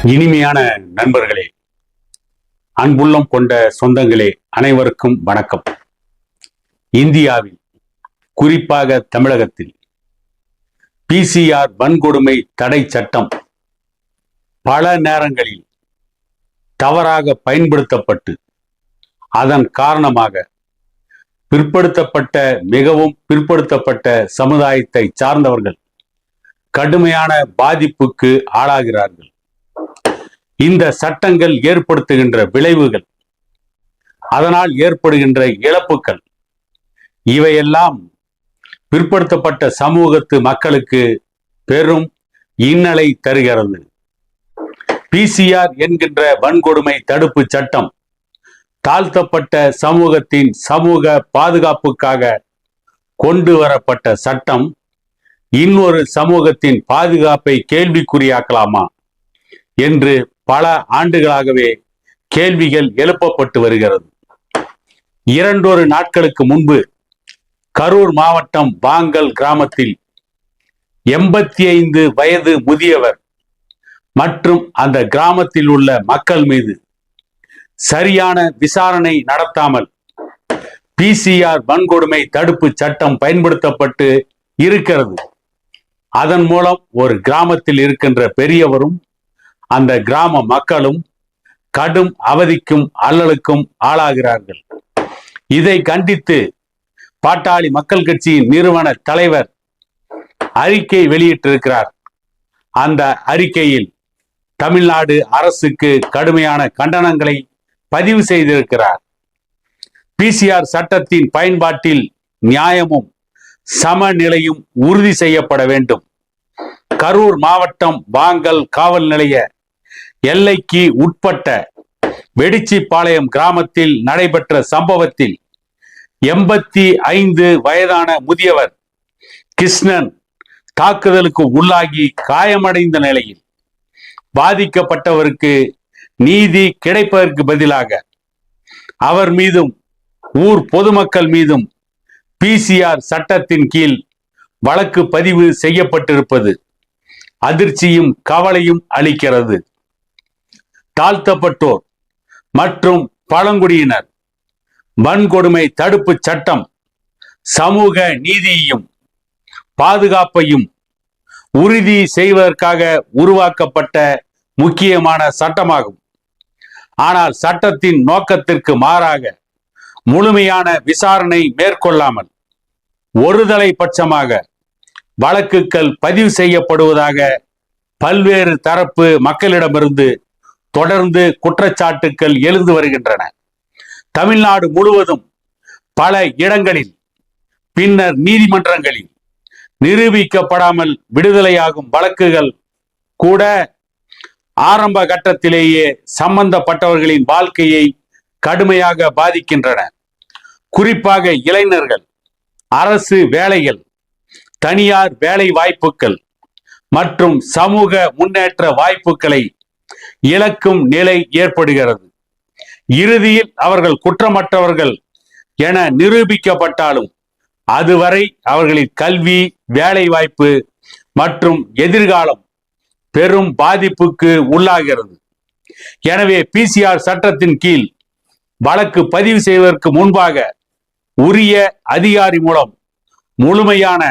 இனிமையான நண்பர்களே, அன்புள்ளம் கொண்ட சொந்தங்களே, அனைவருக்கும் வணக்கம். இந்தியாவில், குறிப்பாக தமிழகத்தில் பிசிஆர் வன்கொடுமை தடை சட்டம் பல நேரங்களில் தவறாக பயன்படுத்தப்பட்டு அதன் காரணமாக மிகவும் பிற்படுத்தப்பட்ட சமுதாயத்தை சார்ந்தவர்கள் கடுமையான பாதிப்புக்கு ஆளாகிறார்கள். இந்த சட்டங்கள் ஏற்படுத்துகின்ற விளைவுகள், அதனால் ஏற்படுகின்ற இழப்புகள், இவையெல்லாம் பிற்படுத்தப்பட்ட சமூகத்து மக்களுக்கு பெரும் இன்னலை தருகிறது. பிசிஆர் என்கின்ற வன்கொடுமை தடுப்பு சட்டம் தாழ்த்தப்பட்ட சமூகத்தின் சமூக பாதுகாப்புக்காக கொண்டு வரப்பட்ட சட்டம் இன்னொரு சமூகத்தின் பாதுகாப்பை கேள்விக்குறியாக்கலாமா என்று பல ஆண்டுகளாகவே கேள்விகள் எழுப்பப்பட்டு வருகிறது. 2 நாட்களுக்கு முன்பு கரூர் மாவட்டம் வாங்கல் கிராமத்தில் 85 வயது முதியவர் மற்றும் அந்த கிராமத்தில் உள்ள மக்கள் மீது சரியான விசாரணை நடத்தாமல் பிசிஆர் வன்கொடுமை தடுப்பு சட்டம் பயன்படுத்தப்பட்டு இருக்கிறது. அதன் மூலம் ஒரு கிராமத்தில் இருக்கின்ற பெரியவரும் அந்த கிராம மக்களும் கடும் அவதிக்கும் அல்லலுக்கும் ஆளாகிறார்கள். இதை கண்டித்து பாட்டாளி மக்கள் கட்சியின் நிறுவன தலைவர் அறிக்கை வெளியிட்டிருக்கிறார். அந்த அறிக்கையில் தமிழ்நாடு அரசுக்கு கடுமையான கண்டனங்களை பதிவு செய்திருக்கிறார். பிசிஆர் சட்டத்தின் பயன்பாட்டில் நியாயமும் சமநிலையும் உறுதி செய்யப்பட வேண்டும். கரூர் மாவட்டம் வாங்கல் காவல் நிலைய எல்லைக்கு உட்பட்ட வெடிச்சிபாளையம் கிராமத்தில் நடைபெற்ற சம்பவத்தில் 85 வயதான முதியவர் கிருஷ்ணன் தாக்குதலுக்கு உள்ளாகி காயமடைந்த நிலையில் பாதிக்கப்பட்டவருக்கு நீதி கிடைப்பதற்கு பதிலாக அவர் மீதும் ஊர் பொதுமக்கள் மீதும் பிசிஆர் சட்டத்தின் கீழ் வழக்கு பதிவு செய்யப்பட்டிருப்பது அதிர்ச்சியும் கவலையும் அளிக்கிறது. தாழ்த்தப்பட்டோர் மற்றும் பழங்குடியினர் வன்கொடுமை தடுப்பு சட்டம் சமூக நீதியையும் பாதுகாப்பையும் உறுதி செய்வதற்காக உருவாக்கப்பட்ட முக்கியமான சட்டமாகும். ஆனால் சட்டத்தின் நோக்கத்திற்கு மாறாக முழுமையான விசாரணை மேற்கொள்ளாமல் ஒருதலை பட்சமாக வழக்குகள் பதிவு செய்யப்படுவதாக பல்வேறு தரப்பு மக்களிடமிருந்து தொடர்ந்து குற்றச்சாட்டுக்கள் எழுந்து வருகின்றன. தமிழ்நாடு முழுவதும் பல இடங்களில் பின்னர் நீதிமன்றங்களில் நிரூபிக்கப்படாமல் விடுதலையாகும் வழக்குகள் கூட ஆரம்ப கட்டத்திலேயே சம்பந்தப்பட்டவர்களின் வாழ்க்கையை கடுமையாக பாதிக்கின்றன. குறிப்பாக இளைஞர்கள், அரசு வேலைகள், தனியார் வேலை வாய்ப்புகள் மற்றும் சமூக முன்னேற்ற வாய்ப்புகளை இழக்கும் நிலை ஏற்படுகிறது. இறுதியில் அவர்கள் குற்றமற்றவர்கள் என நிரூபிக்கப்பட்டாலும் அதுவரை அவர்களின் கல்வி, வேலை வாய்ப்பு மற்றும் எதிர்காலம் பெரும் பாதிப்புக்கு உள்ளாகிறது. எனவே பிசிஆர் சட்டத்தின் கீழ் வழக்கு பதிவு செய்வதற்கு முன்பாக உரிய அதிகாரி மூலம் முழுமையான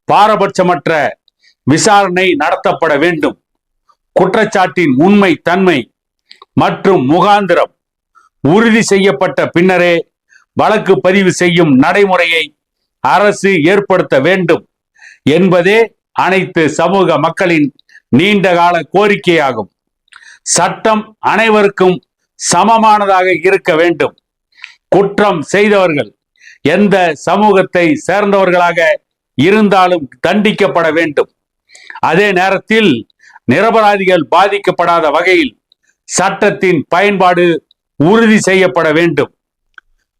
பாரபட்சமற்ற விசாரணை நடத்தப்பட வேண்டும். குற்றச்சாட்டின் உண்மை தன்மை மற்றும் முகாந்திரம் உறுதி செய்யப்பட்ட பின்னரே வழக்கு பதிவு செய்யும் நடைமுறையை அரசு ஏற்படுத்த வேண்டும் என்பதே அனைத்து சமூக மக்களின் நீண்டகால கோரிக்கையாகும். சட்டம் அனைவருக்கும் சமமானதாக இருக்க வேண்டும். குற்றம் செய்தவர்கள் எந்த சமூகத்தை சேர்ந்தவர்களாக இருந்தாலும் தண்டிக்கப்பட வேண்டும். அதே நேரத்தில் நிரபராதிகள் பாதிக்கப்படாத வகையில் சட்டத்தின் பயன்பாடு உறுதி செய்யப்பட வேண்டும்.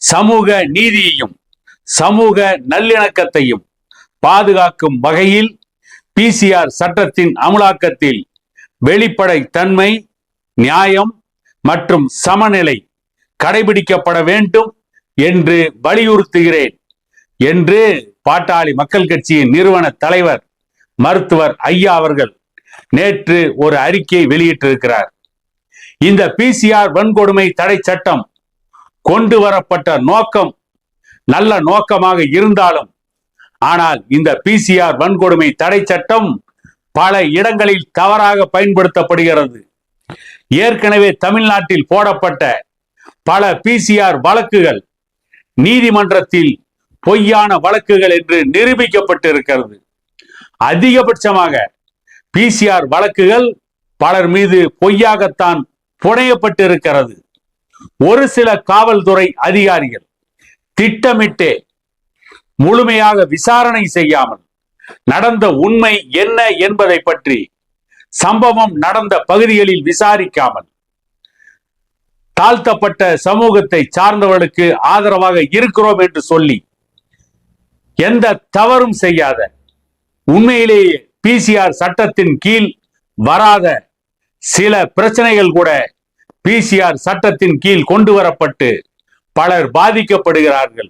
சமூக நீதியையும் சமூக நல்லிணக்கத்தையும் பாதுகாக்கும் வகையில் பிசிஆர் சட்டத்தின் அமலாக்கத்தில் வெளிப்படை தன்மை, நியாயம் மற்றும் சமநிலை கடைபிடிக்கப்பட வேண்டும் என்று வலியுறுத்துகிறேன் என்று பாட்டாளி மக்கள் கட்சியின் நிறுவன தலைவர் மருத்துவர் ஐயா அவர்கள் நேற்று ஒரு அறிக்கை வெளியிட்டிருக்கிறார். இந்த பிசிஆர் வன்கொடுமை தடை சட்டம் கொண்டு வரப்பட்ட நோக்கம் நல்ல நோக்கமாக இருந்தாலும், ஆனால் இந்த பிசிஆர் வன்கொடுமை தடை சட்டம் பல இடங்களில் தவறாக பயன்படுத்தப்படுகிறது. ஏற்கனவே தமிழ்நாட்டில் போடப்பட்ட பல பிசிஆர் வழக்குகள் நீதிமன்றத்தில் பொய்யான வழக்குகள் என்று நிரூபிக்கப்பட்டிருக்கிறது. அதிகபட்சமாக பிசிஆர் வழக்குகள் பலர் மீது பொய்யாகத்தான் புனையப்பட்டிருக்கிறது. ஒரு சில காவல்துறை அதிகாரிகள் திட்டமிட்டே முழுமையாக விசாரணை செய்யாமல் நடந்த உண்மை என்ன என்பதை பற்றி சம்பவம் நடந்த பகுதிகளில் விசாரிக்காமல் தாழ்த்தப்பட்ட சமூகத்தை சார்ந்தவர்களுக்கு ஆதரவாக இருக்கிறோம் என்று சொல்லி எந்த தவறும் செய்யாத, உண்மையிலேயே பிசிஆர் சட்டத்தின் கீழ் வராத சில பிரச்சனைகள் கூட பிசிஆர் சட்டத்தின் கீழ் கொண்டு வரப்பட்டு பலர் பாதிக்கப்படுகிறார்கள்.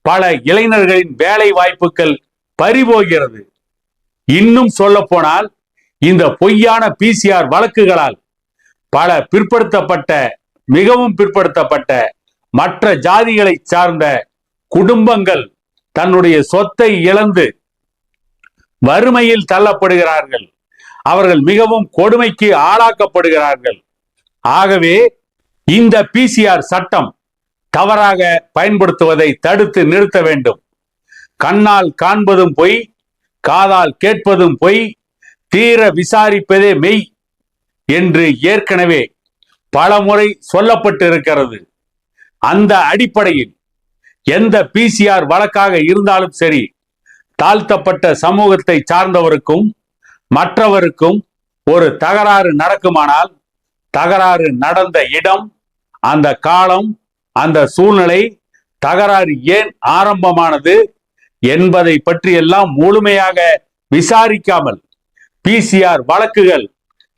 பல இளைஞர்களின் வேலை வாய்ப்புகள் பறிபோகிறது. இன்னும் சொல்ல போனால் இந்த பொய்யான பிசிஆர் வழக்குகளால் பல பிற்படுத்தப்பட்ட, மிகவும் பிற்படுத்தப்பட்ட மற்ற ஜாதிகளை சார்ந்த குடும்பங்கள் தன்னுடைய சொத்தை இழந்து வறுமையில் தள்ளப்படுகிறார்கள். அவர்கள் மிகவும் கொடுமைக்கு ஆளாக்கப்படுகிறார்கள். ஆகவே இந்த பிசிஆர் சட்டம் தவறாக பயன்படுத்துவதை தடுத்து நிறுத்த வேண்டும். கண்ணால் காண்பதும் பொய், காதால் கேட்பதும் பொய், தீர விசாரிப்பதே மெய் என்று ஏற்கனவே பலமுறை சொல்லப்பட்டிருக்கிறது. அந்த அடிப்படையில் எந்த பிசிஆர் வழக்காக இருந்தாலும் சரி, தாழ்த்தப்பட்ட சமூகத்தை சார்ந்தவருக்கும் மற்றவருக்கும் ஒரு தகராறு நடக்குமானால், தகராறு நடந்த இடம், அந்த காலம், அந்த சூழ்நிலை, தகராறு ஏன் ஆரம்பமானது என்பதை பற்றி எல்லாம் முழுமையாக விசாரிக்காமல் பிசிஆர் வழக்குகள்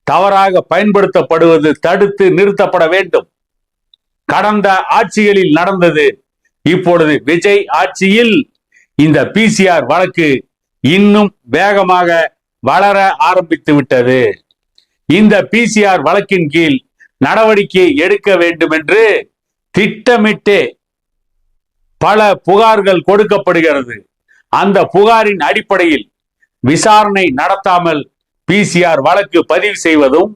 தவறாக பயன்படுத்தப்படுவது தடுத்து நிறுத்தப்பட வேண்டும். கடந்த ஆட்சிகளில் நடந்தது. இப்பொழுது விஜய் ஆட்சியில் இந்த பிசிஆர் வழக்கு இன்னும் வேகமாக வளர ஆரம்பித்து விட்டது. இந்த பிசிஆர் வழக்கின் கீழ் நடவடிக்கை எடுக்க வேண்டும் என்று திட்டமிட்டே பல புகார்கள் கொடுக்கப்படுகிறது. அந்த புகாரின் அடிப்படையில் விசாரணை நடத்தாமல் பிசிஆர் வழக்கு பதிவு செய்வதும்,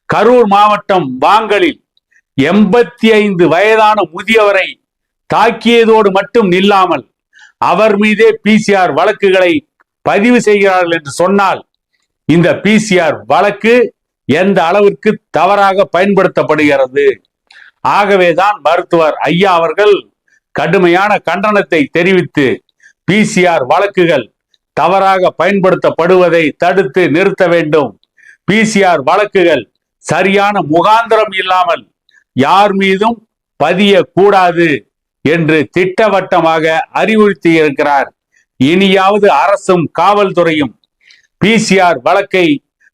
கரூர் மாவட்டம் வாங்கலில் 85 வயதான முதியவரை தாக்கியதோடு மட்டும் நில்லாமல் அவர் மீதே பிசிஆர் வழக்குகளை பதிவு செய்கிறார்கள் என்று சொன்னால், இந்த பிசிஆர் வழக்கு எந்த அளவிற்கு தவறாக பயன்படுத்தப்படுகிறது. ஆகவேதான் மருத்துவர் ஐயா அவர்கள் கடுமையான கண்டனத்தை தெரிவித்து பிசிஆர் வழக்குகள் தவறாக பயன்படுத்தப்படுவதை தடுத்து நிறுத்த வேண்டும். பிசிஆர் வழக்குகள் சரியான முகாந்திரம் இல்லாமல் யார் மீதும் பதியக்கூடாது என்று திட்டவட்டமாக அறிவுறுத்தி இருக்கிறார். இனியாவது அரசும் காவல்துறையும் பிசிஆர் வழக்கை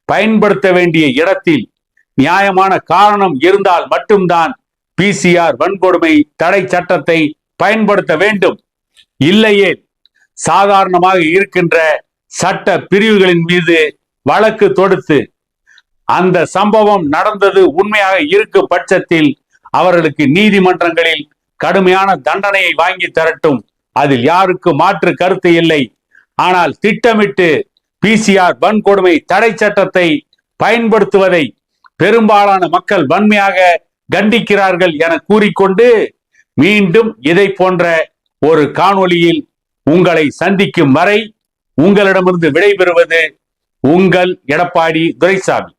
பயன்படுத்த வேண்டிய இடத்தில் நியாயமான காரணம் இருந்தால் மட்டும்தான் பிசிஆர் வன்கொடுமை தடை சட்டத்தை பயன்படுத்த வேண்டும். இல்லையே சாதாரணமாக இருக்கின்ற சட்ட பிரிவுகளின் மீது வழக்கு தொடுத்து அந்த சம்பவம் நடந்தது உண்மையாக இருக்கும் பட்சத்தில் அவர்களுக்கு நீதிமன்றங்களில் கடுமையான தண்டனையை வாங்கி தரட்டும். அதில் யாருக்கு மாற்று கருத்து இல்லை. ஆனால் திட்டமிட்டு பிசிஆர் வன்கொடுமை தடை சட்டத்தை பயன்படுத்துவதை பெரும்பாலான மக்கள் வன்மையாக கண்டிக்கிறார்கள் என கூறிக்கொண்டு, மீண்டும் இதை போன்ற ஒரு காணொளியில் உங்களை சந்திக்கும் வரை உங்களிடமிருந்து விடைபெறுவது உங்கள் எடப்பாடி துரைசாமி.